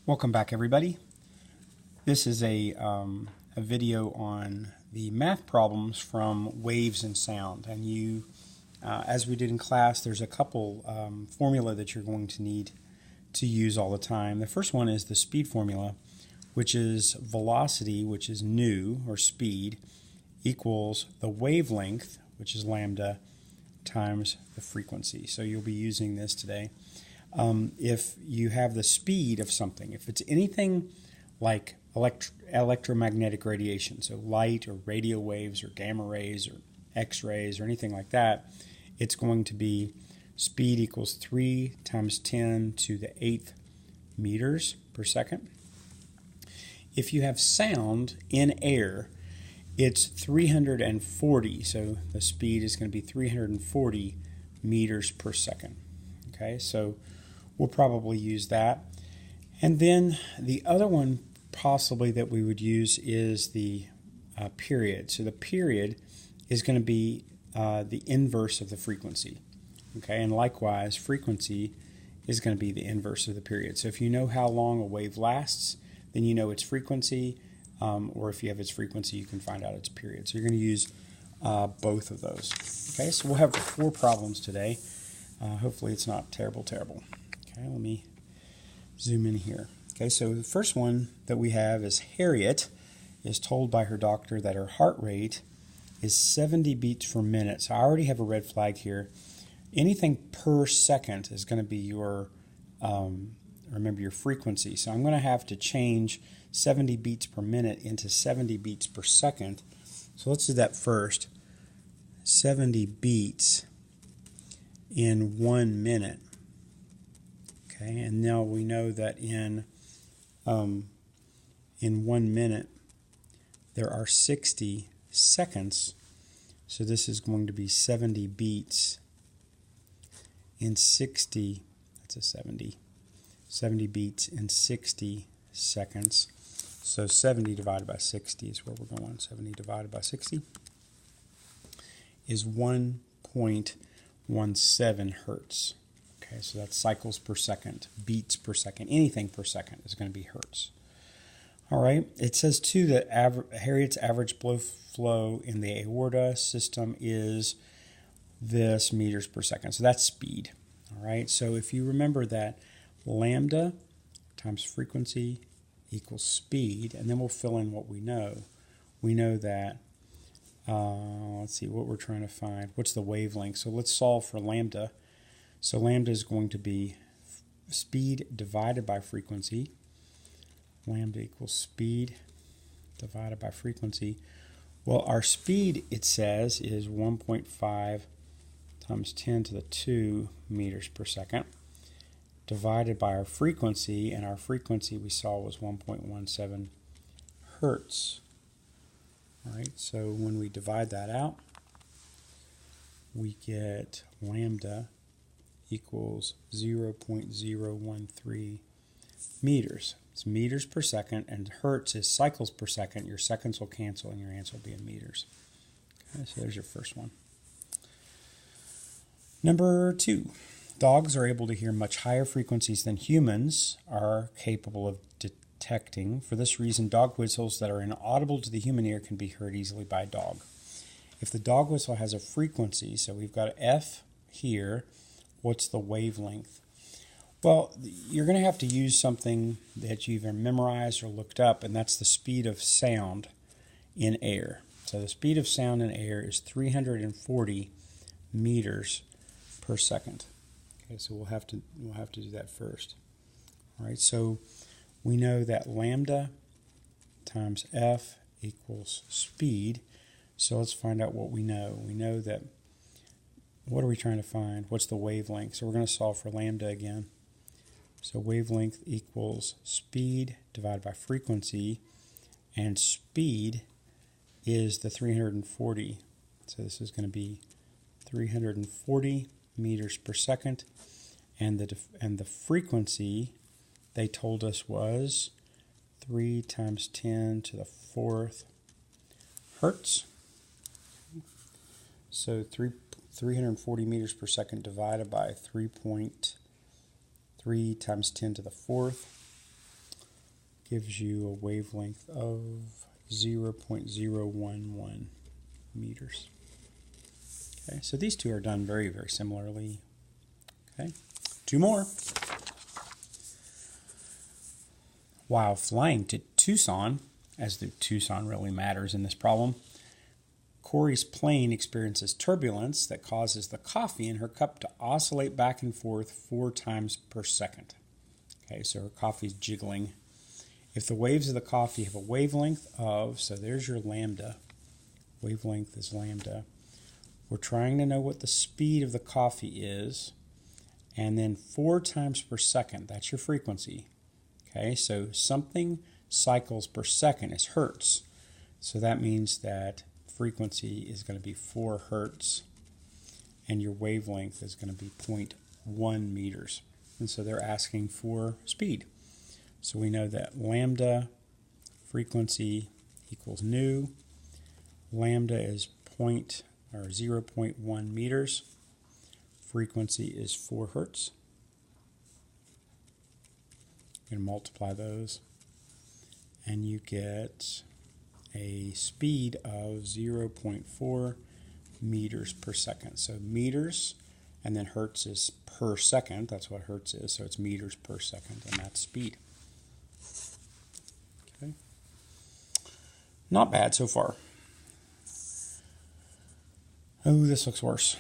Welcome back, everybody. This is a video on the math problems from waves and sound. And as we did in class, there's a couple formula that you're going to need to use all the time. The first one is the speed formula, which is velocity, which is nu, or speed, equals the wavelength, which is lambda, times the frequency. So you'll be using this today. If you have the speed of something, if it's anything like electromagnetic radiation, so light or radio waves or gamma rays or X-rays or anything like that, it's going to be speed equals 3 times 10 to the 8th meters per second. If you have sound in air, it's 340, so the speed is going to be 340 meters per second. Okay, so we'll probably use that. And then the other one possibly that we would use is the period. So the period is going to be the inverse of the frequency. Okay, and likewise, frequency is going to be the inverse of the period. So if you know how long a wave lasts, then you know its frequency, or if you have its frequency, you can find out its period. So you're going to use both of those. Okay, so we'll have 4 problems today. Hopefully it's not terrible. Okay, let me zoom in here. Okay, so the first one that we have is Harriet is told by her doctor that her heart rate is 70 beats per minute. So I already have a red flag here. Anything per second is going to be your, remember, your frequency. So I'm going to have to change 70 beats per minute into 70 beats per second. So let's do that first. 70 beats in 1 minute. Okay, and now we know that in 1 minute there are 60 seconds, so this is going to be 70 beats in 60, that's a 70 beats in 60 seconds. So 70 divided by 60 is where we're going. 70 divided by 60 is 1.17 hertz. Okay, so that's cycles per second, beats per second, anything per second is going to be hertz. All right, it says too that Harriet's average blood flow in the aorta system is this meters per second. So that's speed. All right, so if you remember that lambda times frequency equals speed, and then we'll fill in what we know. We know that, let's see what we're trying to find. What's the wavelength? So let's solve for lambda. So lambda is going to be speed divided by frequency. Lambda equals speed divided by frequency. Well, our speed, it says, is 1.5 times 10 to the 2 meters per second divided by our frequency, and our frequency we saw was 1.17 hertz. All right, so when we divide that out, we get lambda equals 0.013 meters. It's meters per second, and hertz is cycles per second. Your seconds will cancel, and your answer will be in meters. Okay, so there's your first one. Number 2. Dogs are able to hear much higher frequencies than humans are capable of detecting. For this reason, dog whistles that are inaudible to the human ear can be heard easily by a dog. If the dog whistle has a frequency, so we've got F here, what's the wavelength? Well, you're going to have to use something that you either memorized or looked up, and that's the speed of sound in air. So the speed of sound in air is 340 meters per second. Okay, so we'll have to do that first. All right, so we know that lambda times F equals speed. So let's find out what we know. We know that, what are we trying to find? What's the wavelength? So we're going to solve for lambda again. So wavelength equals speed divided by frequency, and speed is the 340. So this is going to be 340 meters per second, and the frequency they told us was 3 times 10 to the 4th hertz. So 340 meters per second divided by 3.3 times 10 to the 4th gives you a wavelength of 0.011 meters. Okay, so these two are done very, very similarly. Okay, two more. While flying to Tucson, as the Tucson really matters in this problem, Corey's plane experiences turbulence that causes the coffee in her cup to oscillate back and forth 4 times per second. Okay, so her coffee's jiggling. If the waves of the coffee have a wavelength of, so there's your lambda, wavelength is lambda. We're trying to know what the speed of the coffee is, and then 4 times per second, that's your frequency. Okay, so something cycles per second is hertz. So that means that frequency is going to be 4 hertz, and your wavelength is going to be 0.1 meters. And so they're asking for speed. So we know that lambda frequency equals nu. Lambda is 0.1 meters. Frequency is 4 hertz. You can multiply those, and you get a speed of 0.4 meters per second. So meters, and then hertz is per second. That's what hertz is. So it's meters per second, and that's speed. Okay. Not bad so far. Oh, this looks worse.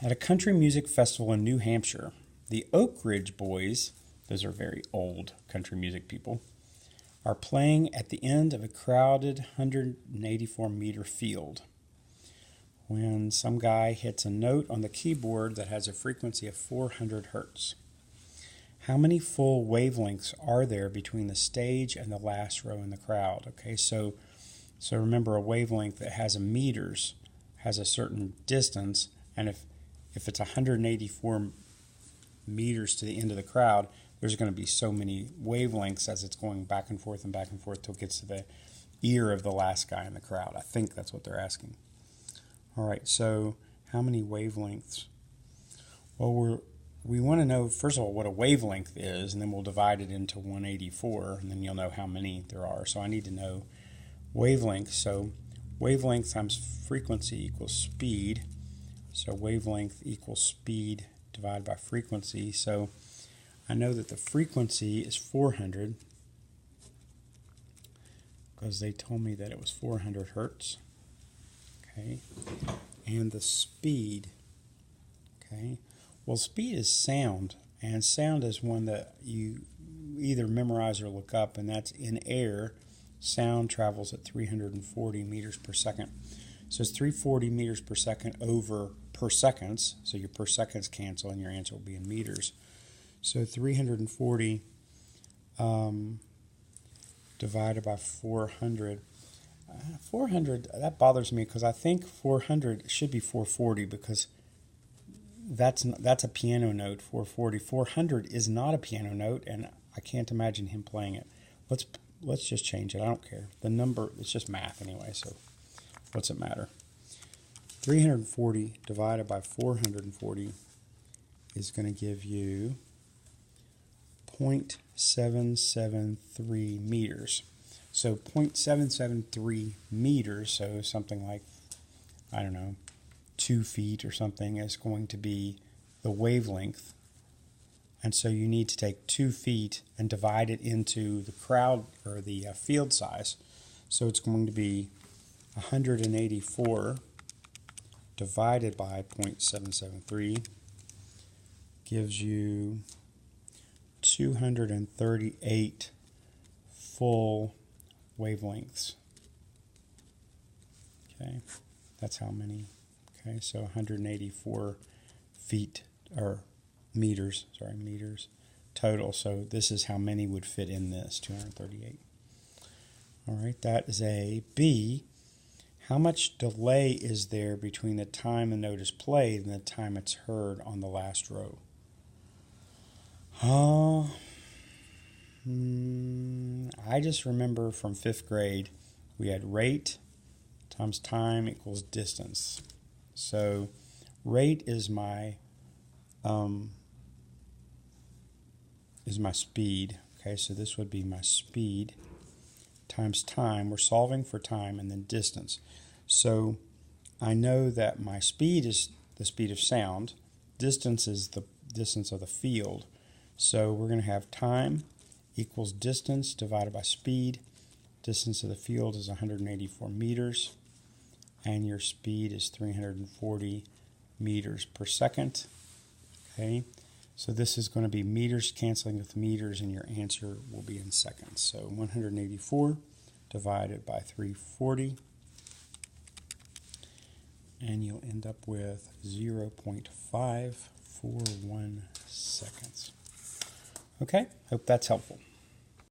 At a country music festival in New Hampshire, the Oak Ridge Boys, those are very old country music people, are playing at the end of a crowded 184-meter field when some guy hits a note on the keyboard that has a frequency of 400 hertz. How many full wavelengths are there between the stage and the last row in the crowd? Okay, so remember, a wavelength that has a meters has a certain distance, and if it's 184 meters to the end of the crowd, there's going to be so many wavelengths as it's going back and forth till it gets to the ear of the last guy in the crowd. I think that's what they're asking. All right, so how many wavelengths? Well, we want to know, first of all, what a wavelength is, and then we'll divide it into 184, and then you'll know how many there are. So I need to know wavelength. So wavelength times frequency equals speed. So wavelength equals speed divided by frequency. So I know that the frequency is 400 because they told me that it was 400 hertz. Okay, and the speed. Okay, well, speed is sound, and sound is one that you either memorize or look up, and that's in air. Sound travels at 340 meters per second. So it's 340 meters per second over per seconds. So your per seconds cancel, and your answer will be in meters. So 340 divided by 400. 400, that bothers me because I think 400 should be 440 because that's a piano note, 440. 400 is not a piano note, and I can't imagine him playing it. Let's just change it. I don't care. The number, it's just math anyway, so what's it matter? 340 divided by 440 is going to give you 0.773 meters. So 0.773 meters, so something like, I don't know, 2 feet or something is going to be the wavelength. And so you need to take 2 feet and divide it into the crowd or the field size. So it's going to be 184 divided by 0.773 gives you 238 full wavelengths. Okay, that's how many. Okay, so 184 feet or meters, meters total. So this is how many would fit in this 238. All right, that is a B. How much delay is there between the time the note is played and the time it's heard on the last row? I just remember from 5th grade, we had rate times time equals distance. So rate is my speed. Okay, so this would be my speed times time. We're solving for time, and then distance. So I know that my speed is the speed of sound. Distance is the distance of the field. So we're going to have time equals distance divided by speed. Distance of the field is 184 meters, and your speed is 340 meters per second. Okay, so this is going to be meters canceling with meters, and your answer will be in seconds. So 184 divided by 340, and you'll end up with 0.541 seconds. Okay, hope that's helpful.